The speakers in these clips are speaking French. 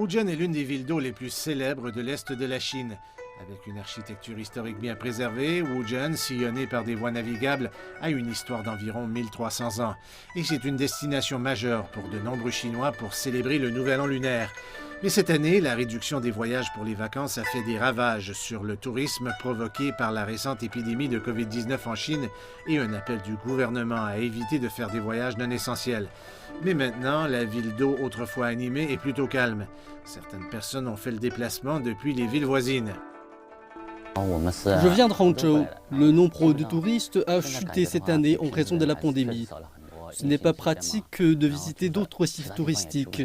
Wuzhen est l'une des villes d'eau les plus célèbres de l'Est de la Chine. Avec une architecture historique bien préservée, Wuzhen, sillonnée par des voies navigables, a une histoire d'environ 1300 ans. Et c'est une destination majeure pour de nombreux Chinois pour célébrer le Nouvel An lunaire. Mais cette année, la réduction des voyages pour les vacances a fait des ravages sur le tourisme provoqué par la récente épidémie de COVID-19 en Chine et un appel du gouvernement à éviter de faire des voyages non essentiels. Mais maintenant, la ville d'eau autrefois animée est plutôt calme. Certaines personnes ont fait le déplacement depuis les villes voisines. Je viens de Hangzhou. Le nombre de touristes a chuté cette année en raison de la pandémie. Ce n'est pas pratique de visiter d'autres sites touristiques.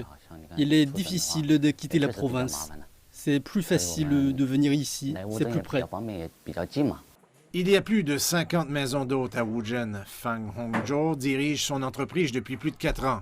Il est difficile de quitter la province. C'est plus facile de venir ici, c'est plus près. Il y a plus de 50 maisons d'hôtes à Wuzhen. Fang Hongzhou dirige son entreprise depuis plus de 4 ans.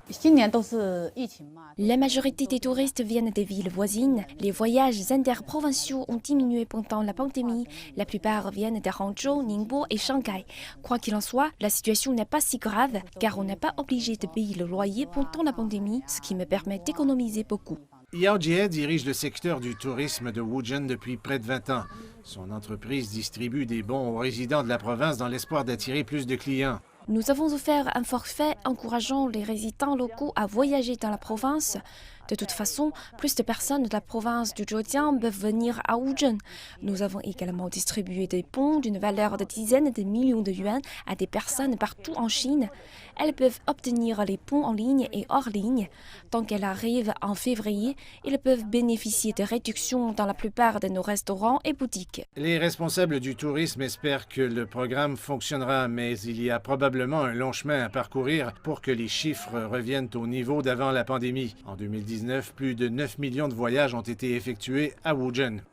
La majorité des touristes viennent des villes voisines. Les voyages interprovinciaux ont diminué pendant la pandémie. La plupart viennent de Hangzhou, Ningbo et Shanghai. Quoi qu'il en soit, la situation n'est pas si grave car on n'est pas obligé de payer le loyer pendant la pandémie, ce qui me permet d'économiser beaucoup. Yao Jie dirige le secteur du tourisme de Wuzhen depuis près de 20 ans. Son entreprise distribue des bons aux résidents de la province dans l'espoir d'attirer plus de clients. Nous avons offert un forfait encourageant les résidents locaux à voyager dans la province. De toute façon, plus de personnes de la province du Zhejiang peuvent venir à Wuzhen. Nous avons également distribué des bons d'une valeur de dizaines de millions de yuans à des personnes partout en Chine. Elles peuvent obtenir les bons en ligne et hors ligne. Tant qu'elles arrivent en février, ils peuvent bénéficier de réductions dans la plupart de nos restaurants et boutiques. Les responsables du tourisme espèrent que le programme fonctionnera, mais il y a probablement un long chemin à parcourir pour que les chiffres reviennent au niveau d'avant la pandémie. En 2019, plus de 9 millions de voyages ont été effectués à Wuzhen.